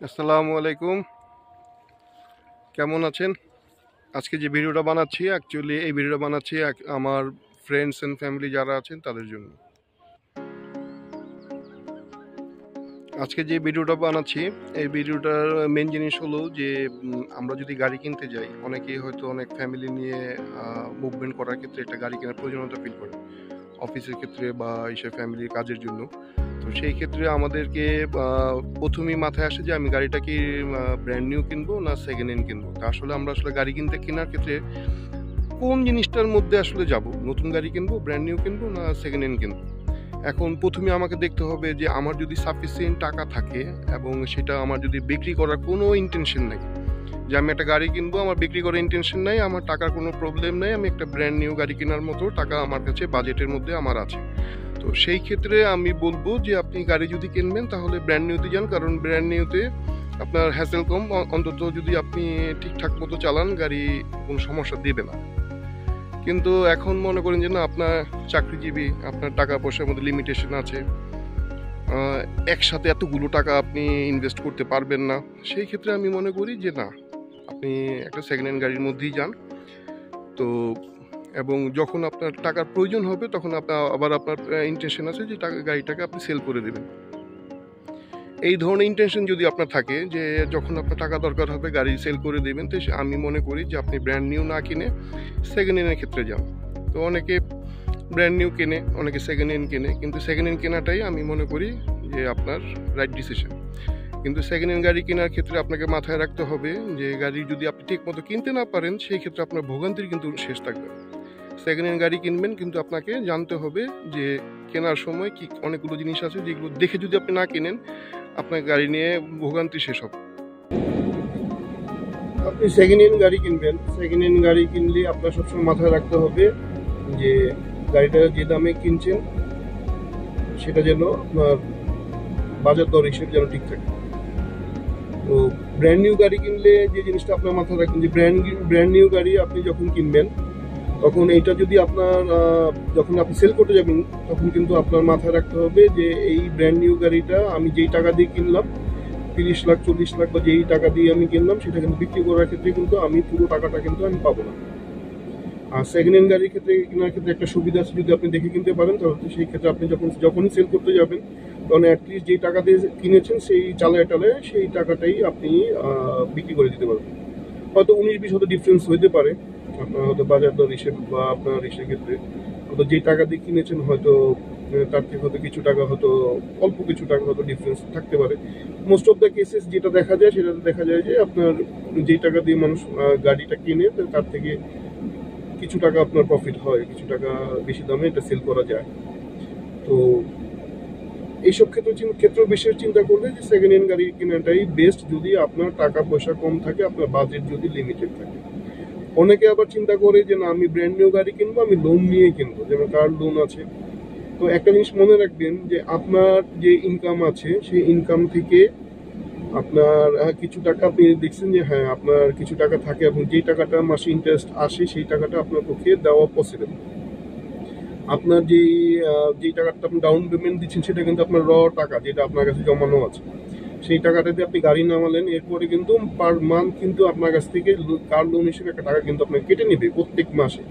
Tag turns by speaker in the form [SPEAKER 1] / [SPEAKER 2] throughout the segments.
[SPEAKER 1] আসসালামু আলাইকুম। কেমন আছেন? আজকে যে ভিডিওটা বানাচ্ছি অ্যাকচুয়ালি এই ভিডিওটা বানাচ্ছি আমার ফ্রেন্ডস অ্যান্ড ফ্যামিলি যারা আছেন তাদের জন্য। আজকে যে ভিডিওটা বানাচ্ছি এই ভিডিওটার মেন জিনিস হলো যে আমরা যদি গাড়ি কিনতে যাই অনেকেই হয়তো অনেক ফ্যামিলি নিয়ে মুভমেন্ট করার ক্ষেত্রে একটা গাড়ি কেনার প্রয়োজনীয়তা ফিল করে অফিসের ক্ষেত্রে বা এইসব ফ্যামিলির কাজের জন্য। তো সেই ক্ষেত্রে আমাদেরকে প্রথমেই মাথায় আসে যে আমি গাড়িটা কি ব্র্যান্ড নিউ কিনবো না সেকেন্ড হ্যান্ড কিনবো। তা আসলে আমরা আসলে গাড়ি কিনতে কেনার ক্ষেত্রে কোন জিনিসটার মধ্যে আসলে যাব, নতুন গাড়ি কিনবো, ব্র্যান্ড নিউ কিনবো না সেকেন্ড হ্যান্ড কিনবো। এখন প্রথমে আমাকে দেখতে হবে যে আমার যদি সাফিসিয়েন্ট টাকা থাকে এবং সেটা আমার যদি বিক্রি করার কোনো ইন্টেনশন নেই, যে আমি একটা গাড়ি কিনবো আমার বিক্রি করার ইন্টেনশন নাই, আমার টাকার কোনো প্রবলেম নেই, আমি একটা ব্র্যান্ড নিউ গাড়ি কেনার মতো টাকা আমার কাছে বাজেটের মধ্যে আমার আছে। তো সেই ক্ষেত্রে আমি বলবো যে আপনি গাড়ি যদি কিনবেন তাহলে ব্র্যান্ড নিউতে যান, কারণ ব্র্যান্ড নিউতে আপনার হ্যাসেল কম, অন্তত যদি আপনি ঠিকঠাক মতো চালান গাড়ি কোনো সমস্যা দেবে না। কিন্তু এখন মনে করেন যে না, আপনার চাকরিজীবী, আপনার টাকা পয়সার মধ্যে লিমিটেশন আছে, একসাথে এতগুলো টাকা আপনি ইনভেস্ট করতে পারবেন না। সেই ক্ষেত্রে আমি মনে করি যে না, আপনি একটা সেকেন্ড হ্যান্ড গাড়ির মধ্যেই যান। তো এবং যখন আপনার টাকার প্রয়োজন হবে তখন আপনার ইন্টেনশন আছে যে গাড়িটাকে আপনি সেল করে দেবেন। এই ধরনের ইন্টেনশন যদি আপনার থাকে যে যখন আপনার টাকা দরকার হবে গাড়ি সেল করে দেবেন, তো আমি মনে করি যে আপনি ব্র্যান্ড নিউ না কিনে সেকেন্ড হ্যান্ডের ক্ষেত্রে যান। তো অনেকে ব্র্যান্ড নিউ কেনে, অনেকে সেকেন্ড হ্যান্ড কেনে, কিন্তু সেকেন্ড হ্যান্ড কেনাটাই আমি মনে করি যে আপনার রাইট ডিসিশন। কিন্তু সেকেন্ড হ্যান্ড গাড়ি কেনার ক্ষেত্রে আপনাকে মাথায় রাখতে হবে যে গাড়ি যদি আপনি ঠিক মতো কিনতে না পারেন সেই ক্ষেত্রে আপনার ভোগান্তির কিন্তু শেষ থাকবে। সেকেন্ড হ্যান্ড গাড়ি কিনবেন কিন্তু আপনাকে জানতে হবে যে কেনার সময় কি অনেকগুলো জিনিস আছে যেগুলো দেখে যদি আপনি না কিনেন আপনার গাড়ি নিয়ে ভোগান্তি শেষ হবে। আপনি সেকেন্ড হ্যান্ড গাড়ি কিনবেন, সেকেন্ড হ্যান্ড গাড়ি কিনলে আপনার সবসময় মাথায় রাখতে হবে যে গাড়িটা যে দামে কিনছেন সেটা যেন আপনার বাজার দর হিসেবে যেন ঠিক থাকে। তো ব্র্যান্ড নিউ গাড়ি কিনলে যে জিনিসটা আপনার মাথায় রাখবেন যে ব্র্যান্ড নিউ গাড়ি আপনি যখন কিনবেন তখন এইটা যদি আপনার যখন আপনি সেল করতে যাবেন তখন কিন্তু আপনার মাথায় রাখতে হবে যে এই ব্র্যান্ড নিউ গাড়িটা আমি যেই টাকা দিয়ে কিনলাম 30 লাখ 40 লাখ বা যেই টাকা দিয়ে আমি কিনলাম সেটা কিন্তু বিক্রি করার ক্ষেত্রে কিন্তু আমি পুরো টাকাটা কিন্তু আমি পাবো না। আর সেকেন্ড হ্যান্ড গাড়ির ক্ষেত্রে কেনার ক্ষেত্রে একটা সুবিধা আছে, যদি আপনি দেখে কিনতে পারেন তাহলে সেই ক্ষেত্রে আপনি যখনই সেল করতে যাবেন তখন অ্যাটলিস্ট যেই টাকা দিয়ে কিনেছেন সেই চালায় টালায় সেই টাকাটাই আপনি বিক্রি করে দিতে পারবেন। হয়তো 19-20 হয়তো ডিফারেন্স হতে পারে আপনার হয়তো বাজার দর হিসেব বা আপনার হিসেবের ক্ষেত্রে, হয়তো যে টাকা দিয়ে কিনেছেন হয়তো তার থেকে হয়তো কিছু টাকা হয়তো অল্প কিছু টাকা হয়তো ডিফারেন্স থাকতে পারে। মোস্ট অফ দ্য কেসেস যেটা দেখা যায় সেটা দেখা যায় যে আপনার যেই টাকা দিয়ে মানুষ গাড়িটা কিনে তার থেকে কিছু টাকা আপনার প্রফিট হয়, কিছু টাকা বেশি দামে এটা সেল করা যায়। তো এইসব ক্ষেত্রে বেশি চিন্তা করলে যে সেকেন্ড হ্যান্ড গাড়ি কেনাটাই বেস্ট, যদি আপনার টাকা পয়সা কম থাকে, আপনার বাজেট যদি লিমিটেড থাকে। অনেকে আবার চিন্তা করে যে না আমি ব্র্যান্ড নিউ গাড়ি কিনবো, আমি লোন নিয়ে কিনবো, যেমন কার লোন আছে। তো একটা জিনিস মনে রাখবেন যে আপনার যে ইনকাম আছে সেই ইনকাম থেকে আপনার কিছু টাকা আপনি দেখছেন যে হ্যাঁ আপনার কিছু টাকা থাকে এবং যেই টাকাটা মাসে ইন্টারেস্ট আসে সেই টাকাটা আপনার পক্ষে দেওয়া পসিবল। আপনার যেই টাকাটা আপনি ডাউন পেমেন্ট দিচ্ছেন সেটা কিন্তু আপনার টাকা যেটা আপনার কাছে জমানো আছে, সেই টাকাটা দিয়ে আপনি গাড়ি নামালেন, এরপরে কিন্তু পার মান্থ কিন্তু আপনার কাছ থেকে কার লোন হিসেবে একটা টাকা কিন্তু আপনাকে কেটে নেবে প্রত্যেক মাসে।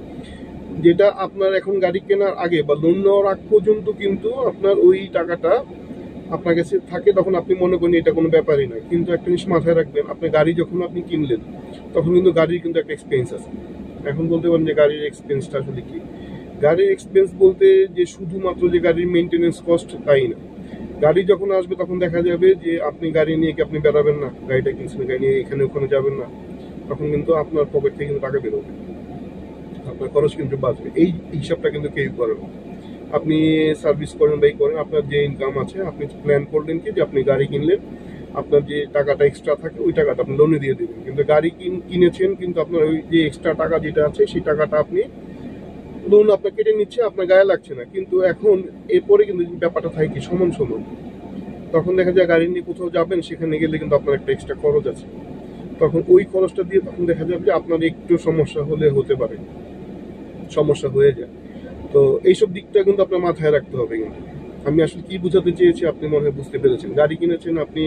[SPEAKER 1] যেটা আপনার এখন গাড়ি কেনার আগে বা লোন নেওয়ার আগ পর্যন্ত কিন্তু আপনার ওই টাকাটা আপনার কাছে থাকে, তখন আপনি মনে করেন এটা কোনো ব্যাপারই নয়। কিন্তু একটা জিনিস মাথায় রাখবেন, আপনার গাড়ি যখন আপনি কিনলেন তখন কিন্তু গাড়ির কিন্তু একটা এক্সপেন্স আছে। এখন বলতে পারেন যে গাড়ির এক্সপেন্সটা আসলে কি? গাড়ির এক্সপেন্স বলতে যে শুধুমাত্র যে গাড়ির মেনটেনেন্স কস্ট তাই না। গাড়ি যখন আসবে তখন দেখা যাবে যে আপনি গাড়ি নিয়ে কি আপনি বেরাবেন না, গাড়িটা কিনছেন গাড়ি নিয়ে এখানে ওখানে যাবেন না, তখন কিন্তু আপনার পকেট থেকে কিন্তু টাকা বেরোবে, আপনার খরচ কিন্তু বাঁচবে। এই হিসাবটা কিন্তু কেউ করে না। আপনি সার্ভিস করেন বা করেন, আপনার যে ইনকাম আছে আপনি প্ল্যান করলেন কি যে আপনি গাড়ি কিনলেন, আপনার যে টাকাটা এক্সট্রা থাকে ওই টাকাটা আপনি লোনে দিয়ে দেবেন, কিন্তু গাড়ি কিনেছেন কিন্তু আপনার ওই যে এক্সট্রা টাকা যেটা আছে সেই টাকাটা আপনি লোন আপনার কেটে নিচ্ছে, আপনার গায়ে লাগছে না। কিন্তু এখন এরপরে কিন্তু ব্যাপারটা থাকে কি সমান সমান, তখন দেখা যায় গাড়ি নিয়ে কোথাও যাবেন সেখানে গেলে কিন্তু আপনার একটা এক্সট্রা খরচ আছে, তখন ওই খরচটা দিয়ে তখন দেখা যাবে যে আপনার একটু সমস্যা হতে পারে, সমস্যা হয়ে যায়। তো এইসব দিকটা কিন্তু আপনার মাথায় রাখতে হবে কিন্তু। আমি আসলে কি বোঝাতে চেয়েছি আপনি মনে হয় বুঝতে পেরেছেন। গাড়ি কিনেছেন, আপনি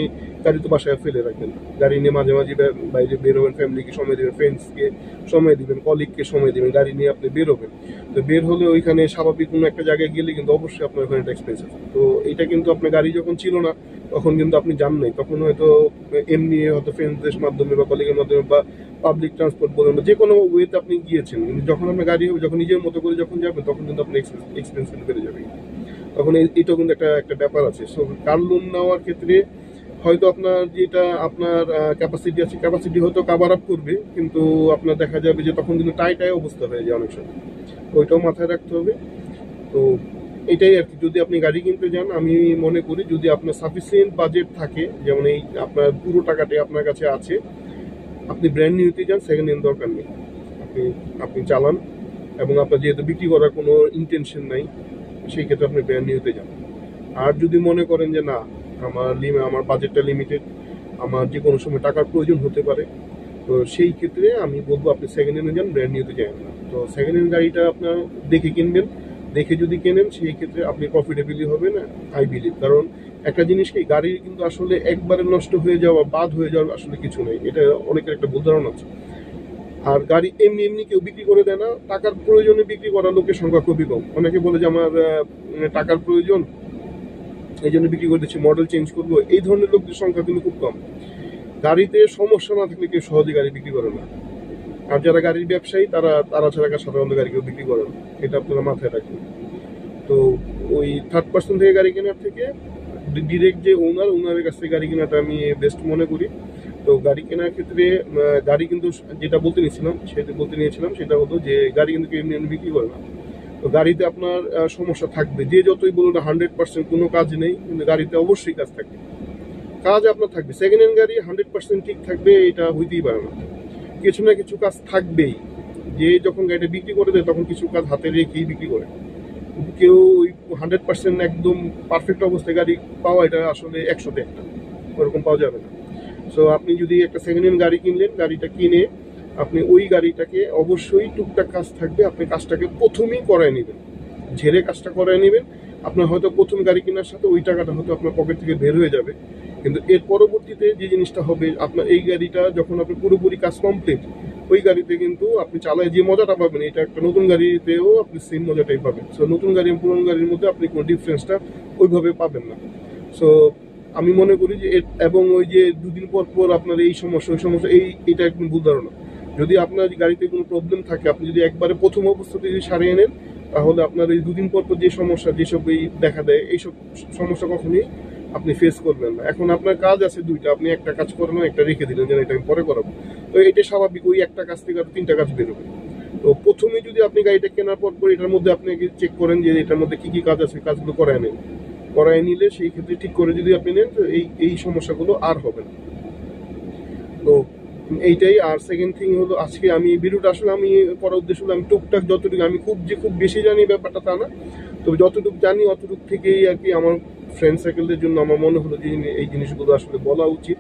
[SPEAKER 1] গাড়ি তো বাসায় ফেলে রাখবেন, গাড়ি নিয়ে মাঝে মাঝে বাইরে বেরোবেন, ফ্যামিলিকে সময় দেবেন, ফ্রেন্ডসকে সময় দিবেন, কলিগকে সময় দিবেন, গাড়ি নিয়ে আপনি বেরোবেন। তো বের হলে ওইখানে স্বাভাবিক কোনো একটা জায়গায় গেলে কিন্তু অবশ্যই আপনার ওখানে একটা এক্সপেন্স আছে। তো এটা কিন্তু আপনার গাড়ি যখন ছিল না তখন কিন্তু আপনি যান নাই, তখন হয়তো এমনি হয়তো ফ্রেন্ডসদের মাধ্যমে বা কলিগের মাধ্যমে বা পাবলিক ট্রান্সপোর্ট বলেন বা যে কোনো ওয়েতে আপনি গিয়েছেন। কিন্তু যখন আপনার গাড়ি হবে, যখন নিজের মতো করে যখন যাবেন, তখন কিন্তু আপনার এক্সপেন্স বেড়ে যাবে। তখন এটা কিন্তু একটা ব্যাপার আছে। সো কার লোন নেওয়ার ক্ষেত্রে হয়তো আপনার যেটা আপনার ক্যাপাসিটি আছে, ক্যাপাসিটি হয়তো কাভার আপ করবে, কিন্তু আপনার দেখা যাবে যে তখন কিন্তু টাই অবস্থা হয়ে যায় অনেক সময়। ওইটাও মাথায় রাখতে হবে। তো এটাই আর কি। যদি আপনি গাড়ি কিনতে যান, আমি মনে করি যদি আপনার সাফিসিয়েন্ট বাজেট থাকে, যেমন এই আপনার পুরো টাকাটাই আপনার কাছে আছে, আপনি ব্র্যান্ড নিউতে যান, সেকেন্ড হ্যান্ড দরকার নেই। আপনি আপনি চালান, এবং আপনার যেহেতু বিক্রি করার কোনো ইন্টেনশন নাই, সেই ক্ষেত্রে আপনি ব্র্যান্ড নিউতে যান। আর যদি মনে করেন যে না, আমার বাজেটটা লিমিটেড, আমার যে কোনো সময় টাকার প্রয়োজন হতে পারে, তো সেই ক্ষেত্রে আমি বলবো আপনি সেকেন্ড হ্যান্ডে যান, ব্র্যান্ড নিউতে যান না। তো সেকেন্ড হ্যান্ড গাড়িটা আপনার দেখে কিনবেন, দেখে যদি কেনেন সেই ক্ষেত্রে আপনি প্রফিটেবলি হবেন আই বিলিভ। কারণ একটা জিনিস কি, গাড়ি কিন্তু আসলে একবারে নষ্ট হয়ে যাওয়া, বাদ হয়ে যাওয়ার আসলে কিছু নেই, এটা অনেকের একটা ভুল ধারণা আছে। আর গাড়ি এমনি এমনি কেউ বিক্রি করে দেয় না, টাকার প্রয়োজনে বিক্রি করার লোকের সংখ্যা খুবই কম। অনেকে বলে যে আমার টাকার প্রয়োজন, এই জন্য বিক্রি করে দিচ্ছি, মডেল চেঞ্জ করবো, এই ধরনের লোকদের সংখ্যা কিন্তু খুব কম। গাড়িতে সমস্যা না থাকলে কেউ সহজে গাড়ি বিক্রি করে না। আর যারা গাড়ির ব্যবসায়ী তারা তারা ছাড়া সাধারণত গাড়ি কেউ বিক্রি করে না, এটা আপনারা মাথায় রাখবেন। তো ওই থার্ড পার্সন থেকে গাড়ি কেনার থেকে ডিরেক্ট যে ওনারের কাছ থেকে গাড়ি কেনাটা আমি বেস্ট মনে করি। তো গাড়ি কেনার ক্ষেত্রে গাড়ি কিন্তু যেটা বলতে নিয়েছিলাম সেটা হলো যে গাড়ি কিন্তু কেউ এমনি এমনি বিক্রি করে না। তো গাড়িতে আপনার সমস্যা থাকবে, যে যতই বলুন না 100% কোনো কাজ নেই, কিন্তু গাড়িতে অবশ্যই কাজ থাকবে, কাজ আপনার থাকবে। সেকেন্ড হ্যান্ড গাড়ি 100% ঠিক থাকবে এটা হইতেই পারে না, কিছু না কিছু কাজ থাকবেই। যে যখন গাড়িটা বিক্রি করে দেয় তখন কিছু কাজ হাতে রেখেই বিক্রি করে। কেউ ওই 100% একদম পারফেক্ট অবস্থায় গাড়ি পাওয়া, এটা আসলে 100-তে একটা, ওরকম পাওয়া যাবে না। সো আপনি যদি একটা সেকেন্ড হ্যান্ড গাড়ি কিনলেন, গাড়িটা কিনে আপনি ওই গাড়িটাকে অবশ্যই টুকটাক কাজ থাকবে, আপনি কাজটাকে প্রথমেই করায় নেবেন, ঝেড়ে কাজটা করায় নেবেন। আপনার হয়তো প্রথম গাড়ি কেনার সাথে ওই টাকাটা হয়তো আপনার পকেট থেকে বের হয়ে যাবে, কিন্তু এর পরবর্তীতে যে জিনিসটা হবে, আপনার এই গাড়িটা যখন আপনি পুরোপুরি কাজ কমপ্লিট, ওই গাড়িতে কিন্তু আপনি চালায় যে মজাটা পাবেন, এটা একটা নতুন গাড়িতেও আপনি সেম মজাটাই পাবেন। সো নতুন গাড়ি এবং পুরোনো গাড়ির মধ্যে আপনি কোনো ডিফারেন্সটা ওইভাবে পাবেন না। সো আমি মনে করি যে এবং ওই যে দুদিন পর পর আপনার এই সমস্যা ওই সমস্যা, এটা একদম ভুল ধারণা। যদি আপনার গাড়িতে কোনো প্রবলেম থাকে, আপনি যদি একবারে প্রথম অবস্থাতে যদি সারিয়ে নেন, তাহলে আপনার এই দুদিন পর পর যে সমস্যা, যেসব এই দেখা দেয়, এইসব সমস্যা কখনোই আপনি ফেস করবেন না। এখন আপনার কাজ আছে দুইটা, আপনি একটা কাজ করলেন, একটা রেখে দিলেন যেন এটা আমি পরে করাবো। তো এটা স্বাভাবিক, ওই একটা কাজ থেকে আর 3টা কাজ বেরোবে। তো প্রথমে যদি আপনি গাড়িটা কেনার পর এটার মধ্যে আপনি চেক করেন যে এটার মধ্যে কি কি কাজ আছে, কাজগুলো করায় নেন, করায় নিলে সেই ক্ষেত্রে ঠিক করে যদি আপনি নেন, তো এই সমস্যাগুলো আর হবে না। তো এইটাই। আর সেকেন্ড থিং হলো, আজকে আমি ভিডিওটা আসলে আমি করার উদ্দেশ্য হলো আমি টুকটাক যতটুকু, আমি খুব বেশি জানি ব্যাপারটা তা না, তবে যতটুকু জানি অতটুকু থেকেই আর কি আমার ফ্রেন্ড সার্কেলদের জন্য আমার মনে হলো যে এই জিনিসগুলো আসলে বলা উচিত,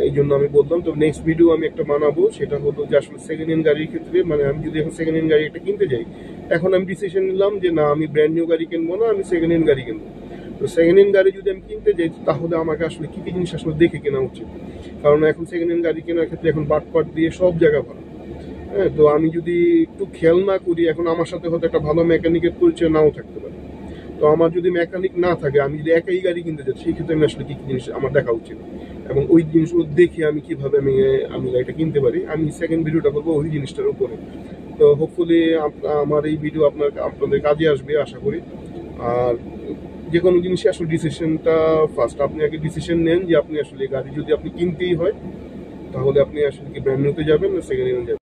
[SPEAKER 1] এই জন্য আমি বললাম। তো নেক্সট ভিডিও আমি একটা বানাবো, সেটা হলো যে আসলে সেকেন্ড হ্যান্ড গাড়ির ক্ষেত্রে, মানে আমি যদি এখন সেকেন্ড হ্যান্ড গাড়ি একটা কিনতে যাই, এখন আমি ডিসিশন নিলাম যে না, আমি ব্র্যান্ড নিউ গাড়ি কিনবো না, আমি সেকেন্ড হ্যান্ড গাড়ি কিনবো। তো সেকেন্ড হ্যান্ড গাড়ি যদি আমি কিনতে যাই, তাহলে আমাকে আসলে কি কি জিনিস আসলে দেখে কেনা উচিত। কারণ এখন সেকেন্ড হ্যান্ড গাড়ি কেনার ক্ষেত্রে এখন বাটপাট দিয়ে সব জায়গা ভালো। হ্যাঁ, তো আমি যদি একটু খেয়াল না করি, এখন আমার সাথে হয়তো একটা ভালো মেকানিকের পরিচয় নাও থাকতে পারে। তো আমার যদি মেকানিক না থাকে, আমি যদি একাই গাড়ি কিনতে যাই, সেই ক্ষেত্রে আমি আসলে কি কি জিনিস আমার দেখা উচিত, এবং ওই জিনিসগুলো দেখে আমি কিভাবে আমি গাড়িটা কিনতে পারি, আমি সেকেন্ড ভিডিওটা করবো ওই জিনিসটার উপরে। তো হোপফুলি আমার এই ভিডিও আপনাদের কাজে আসবে আশা করি। আর যে কোনো জিনিসই আসলে ডিসিশনটা ফার্স্ট আপনি আগে ডিসিশন নেন যে আপনি আসলে গাড়ি যদি আপনি কিনতেই হয়, তাহলে আপনি আসলে কি ব্র্যান্ড নিউতে যাবেন না সেকেন্ড হ্যান্ড যাবেন।